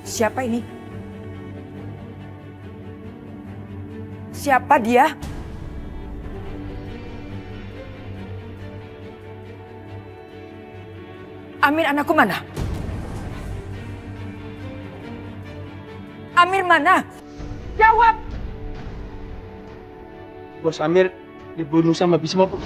Siapa ini? Siapa dia? Amir anakku mana? Amir mana? Jawab! Bos Amir dibunuh sama Bisma, Bu.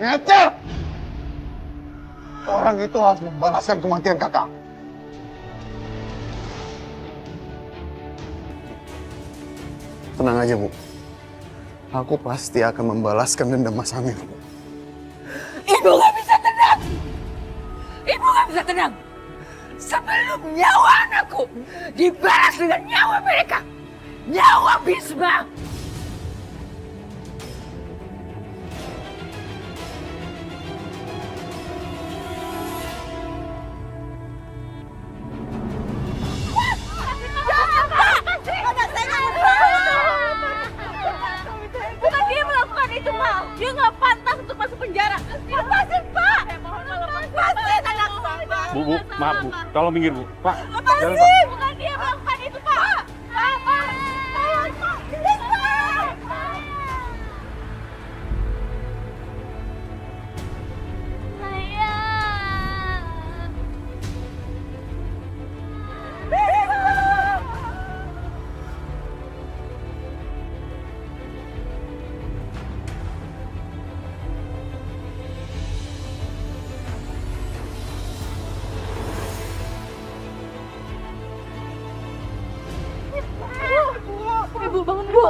Ngecer! Orang itu harus membalaskan kematian kakak. Tenang aja, Bu. Aku pasti akan membalaskan dendam Mas Amir. Ibu gak bisa tenang! Ibu gak bisa tenang! Sebelum nyawa anakku dibalas dengan nyawa mereka! Nyawa Bisma! Bukan dia melakukan itu, Ma. Dia nggak pantas untuk masuk penjara. Lepasin, Pak. Lepasin anak saya. Bu, maaf, Bu. Tolong minggir, Bu. Pak, jalan, Pak. Lepasin. Bukan dia melakukan itu, Pak. Pak. Tolong, Pak. Ibu bangun, Bu.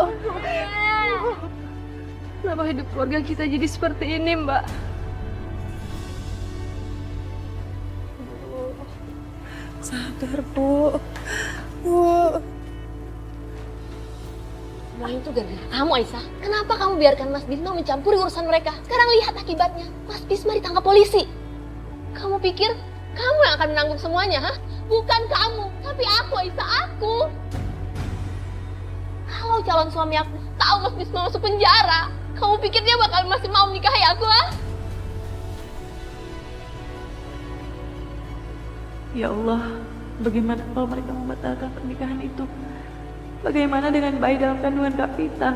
Kenapa hidup keluarga kita jadi seperti ini, Mbak? Sabar, Bu. Bu. Semua itu gara-gara kamu, Aisyah. Kenapa kamu biarkan Mas Bisma mencampuri urusan mereka? Sekarang lihat akibatnya. Mas Bisma ditangkap polisi. Kamu pikir kamu yang akan menanggung semuanya, ha? Bukan kamu, tapi aku, Aisyah, aku. Kalau calon suami aku tahu Mas Bisma masuk penjara, kamu pikir dia bakal masih mau menikahi aku, ha? Ya Allah, bagaimana kalau mereka membatalkan pernikahan itu? Bagaimana dengan bayi dalam kandungan Kak Vita?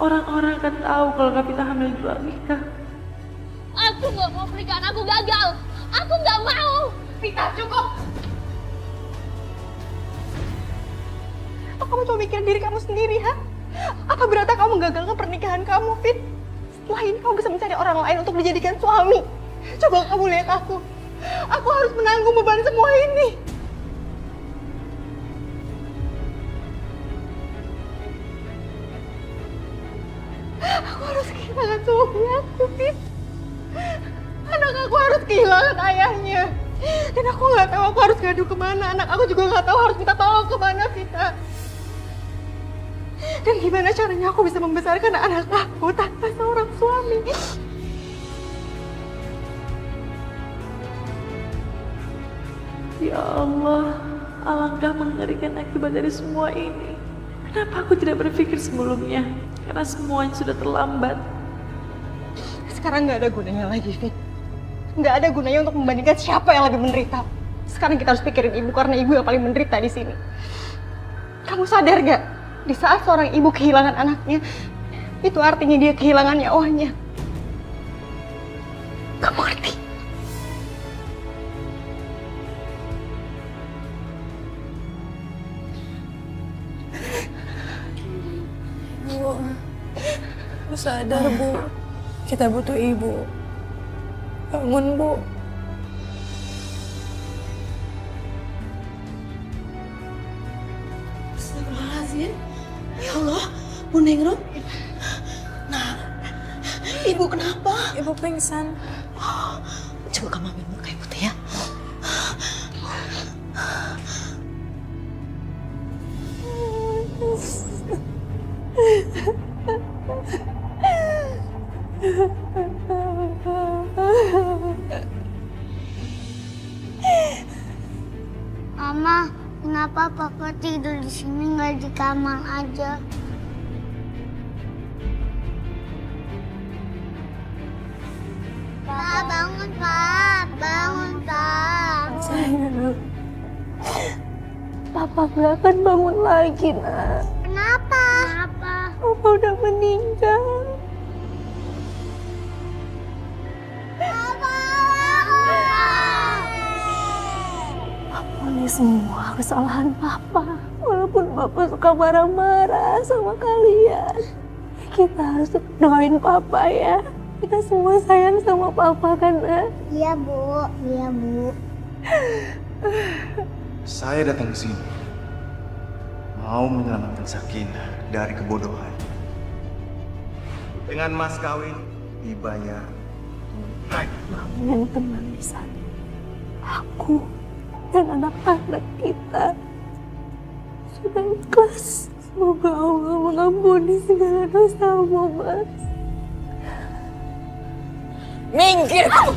Orang-orang akan tahu kalau Kak Vita hamil di luar nikah. Aku gak mau pernikahan aku gagal. Aku gak mau. Vita, cukup! Apa kamu cuma mikirin diri kamu sendiri, ha? Apa berarti kamu menggagalkan pernikahan kamu, Fit? Setelah ini kamu bisa mencari orang lain untuk dijadikan suami. Coba kamu lihat aku. Aku harus menanggung beban semua ini. Aku harus kehilangan suami aku, Fit. Anak aku harus kehilangan ayahnya. Dan aku nggak tahu aku harus ngadu kemana. Anak aku juga nggak tahu harus minta tolong kemana, Vita. Dan gimana caranya aku bisa membesarkan anak aku tanpa seorang suami? Ya Allah, alangkah mengerikan akibat dari semua ini. Kenapa aku tidak berpikir sebelumnya? Karena semuanya sudah terlambat. Sekarang nggak ada gunanya lagi, Fit. Nggak ada gunanya untuk membandingkan siapa yang lebih menderita. Sekarang kita harus pikirin ibu karena ibu yang paling menderita di sini. Kamu sadar gak? Di saat seorang ibu kehilangan anaknya, itu artinya dia kehilangan nyawanya. Kamu ngerti? Bu sadar, Bu. Kita butuh ibu. Bangun, Bu. Astagfirullahaladzim. Ya Allah, Bu Ningrum. Nah, Ibu kenapa? Ibu pingsan. Coba kamu ambil muka Ibu teh ya. Mama, kenapa Papa tidur di sini nggak di kamar aja? Pak, bangun, Pak. Bangun, Pak. Sayang. Papa gak akan bangun lagi, Nak. Kenapa? Kenapa? Papa udah meninggal. Papa! Ini semua kesalahan Papa. Walaupun Papa suka marah-marah sama kalian. Kita harus doain Papa ya. Kita semua sayang sama Papa kan, Nak? Iya, Bu. Iya, Bu. Saya datang ke sini mau menyelamatkan Sakinah dari kebodohan. Dengan mas kawin dibayar tunai. Mama yang tenang di sana. Aku dan anak-anak kita sudah ikhlas. Semoga Allah mengampuni segala dosamu, Mas. Minggir kamu!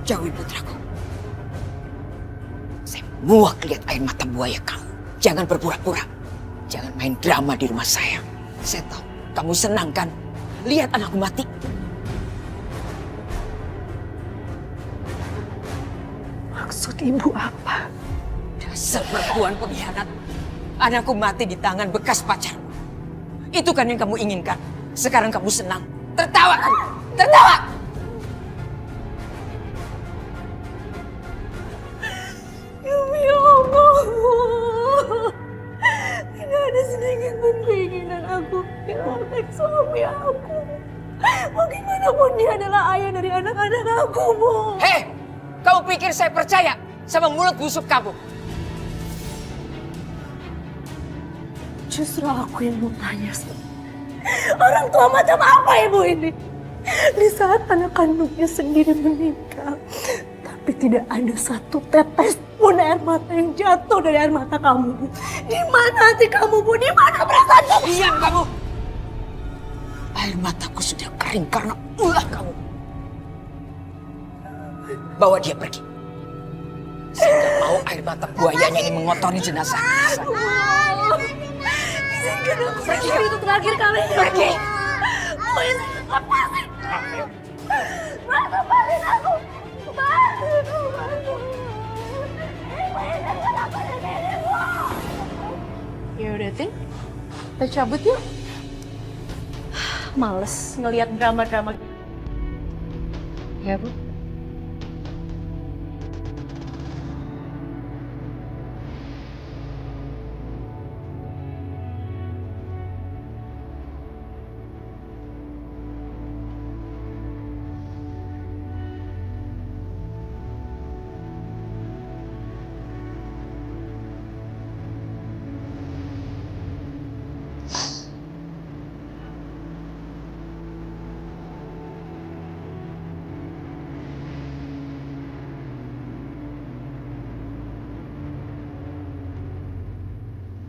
Jauhi putraku. Saya muak lihat air mata buaya kamu. Jangan berpura-pura. Jangan main drama di rumah saya. Saya tahu kamu senang kan? Lihat anakku mati. Maksud Ibu apa? Dasar perempuan pengkhianat. Anakku mati di tangan bekas pacar. Itu kan yang kamu inginkan. Sekarang kamu senang. Tertawa kamu. Tertawa! Demi Allah, tidak ada sedikit pun keinginan aku menyelamatkan suami aku. Bagaimanapun dia adalah ayah dari anak-anak aku, Bu. Hei! Kamu pikir saya percaya sama mulut busuk kamu? Justru aku yang mau tanya sama orang tua macam apa Ibu ini? Di saat anak kandungnya sendiri meninggal, tapi tidak ada satu tetes pun air mata yang jatuh dari air mata kamu, Bu. Di mana hati kamu, Bu? Di mana perasaan kamu? Diam kamu! Air mataku sudah kering karena ulah kamu. Bawa dia pergi. Saya tidak mau air mata buayanya ini mengotori jenazah. Izinkan aku pergi untuk terakhir kali. Pergi! Bu, izinkan lepasin. Mas, lepasin aku. Mas, Ibu, izinkan aku di sini, Bu. Ya udah, Tin. Kita cabut yuk. Males ngelihat drama-drama. Ya, Bu.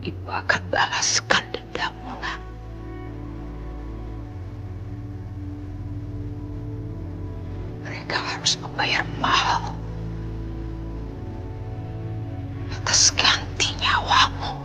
Ibu akan balaskan dendammu, nak. Mereka harus membayar mahal atas ganti nyawamu.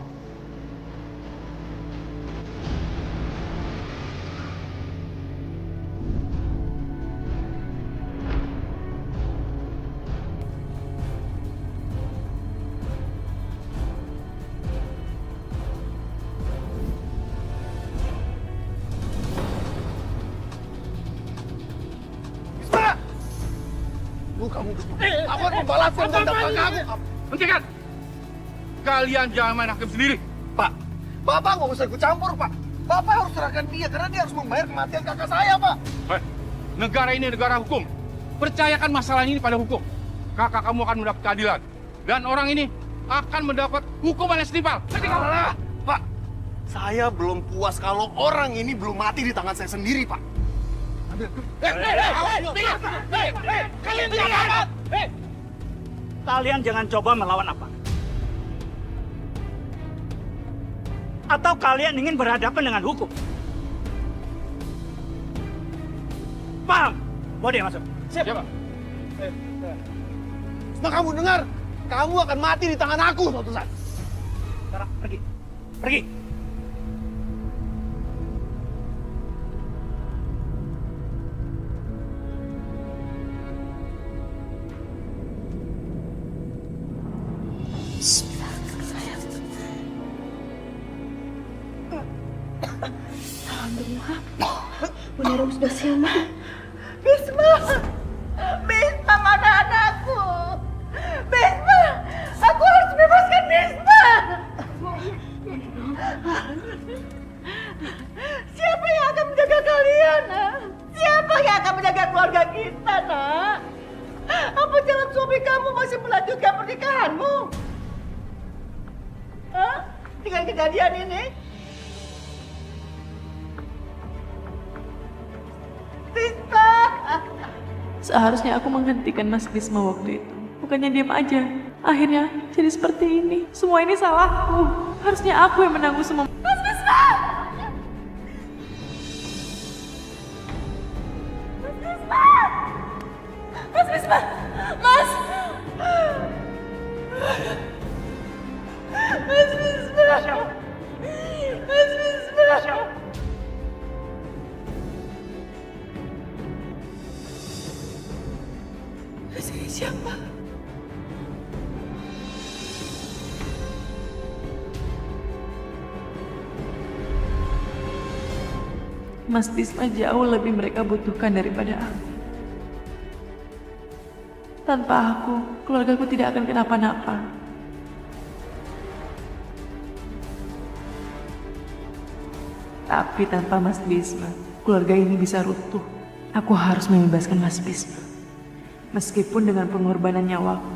Aku akan membalaskan dendam kamu. Hentikan! Kalian jangan main hakim sendiri. Pak, Bapak nggak usah ikut campur, Pak. Bapak harus serahkan dia karena dia harus membayar kematian kakak saya, Pak. Negara ini negara hukum. Percayakan masalah ini pada hukum. Kakak kamu akan mendapat keadilan. Dan orang ini akan mendapat hukuman yang setimpal. Alah, Pak. Saya belum puas kalau orang ini belum mati di tangan saya sendiri, Pak. Kalian jangan coba melawan apa. Atau kalian ingin berhadapan dengan hukum? Paham? Boleh masuk. Siapa? Nah, kamu dengar? Kamu akan mati di tangan aku suatu saat. Sekarang pergi. Pergi. Bunda Rom sudah siuman. Bisma! Bisma, mana anakku? Bisma! Aku harus bebaskan Bisma! Siapa yang akan menjaga kalian, nak? Siapa yang akan menjaga keluarga kita, nak? Apa jalan suami kamu masih melanjutkan pernikahanmu? Hah? Dengan kejadian ini? Bisma! Seharusnya aku menghentikan Mas Bisma waktu itu. Bukannya diam aja. Akhirnya jadi seperti ini. Semua ini salahku. Harusnya aku yang menanggung semua. Mas Bisma! Mas Bisma! Mas Bisma! Mas! Mas Bisma! Mas Bisma! Ini siapa? Mas Bisma jauh lebih mereka butuhkan daripada aku. Tanpa aku, keluargaku tidak akan kenapa-napa. Tapi tanpa Mas Bisma, keluarga ini bisa runtuh. Aku harus membebaskan Mas Bisma. Meskipun dengan pengorbanan nyawaku.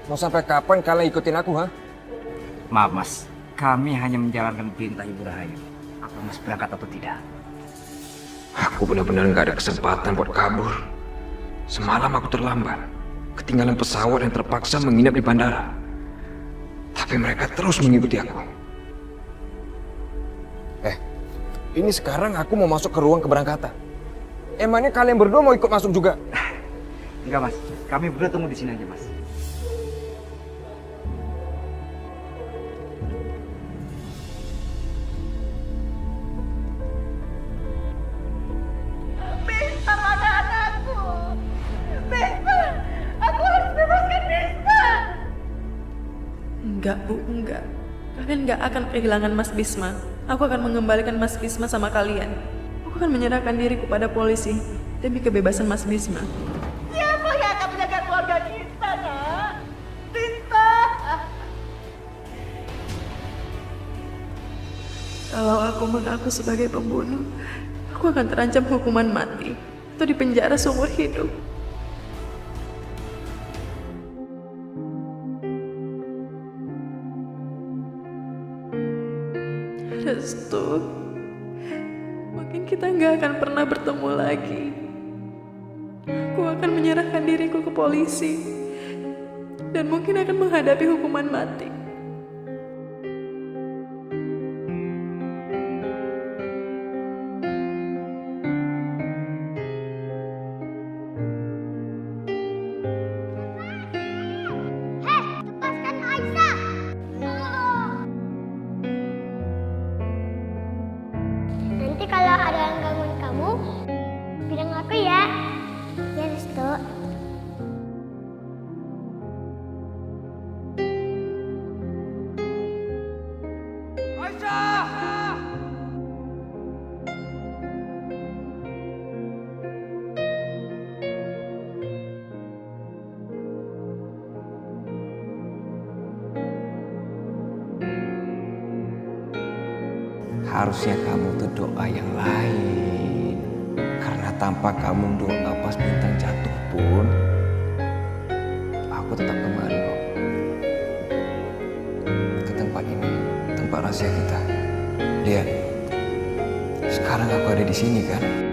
Mau sampai kapan kalian ikutin aku, ha? Maaf, Mas. Kami hanya menjalankan perintah Ibu Rahayu. Apa Mas berangkat atau tidak? Aku benar-benar nggak ada kesempatan buat kabur. Semalam aku terlambat. Ketinggalan pesawat yang terpaksa menginap di bandara. Tapi mereka terus mengikuti aku. Ini sekarang aku mau masuk ke ruang keberangkatan. Emangnya kalian berdua mau ikut masuk juga? Enggak, Mas. Kami berdua tunggu di sini aja, Mas. Bisma, mana anakku? Bisma! Aku harus bebaskan Bisma! Enggak, Bu, enggak. Kalian enggak akan kehilangan Mas Bisma. Aku akan mengembalikan Mas Bisma sama kalian. Aku akan menyerahkan diri kepada polisi demi kebebasan Mas Bisma. Siapa yang akan menjaga keluarga kita, nak? Bisma! Kalau aku mengaku sebagai pembunuh, aku akan terancam hukuman mati atau dipenjara seumur hidup. Restu, mungkin kita nggak akan pernah bertemu lagi. Aku akan menyerahkan diriku ke polisi dan mungkin akan menghadapi hukuman mati. Lepaskan Aisyah! Nanti kalau ada yang gangguin kamu, bilang aku ya. Ya, Restu. Harusnya kamu tuh doa yang lain. Karena tanpa kamu doa pas bintang jatuh pun, aku tetap kembali kok. Ke tempat ini, tempat rahasia kita. Lihat, sekarang aku ada di sini kan.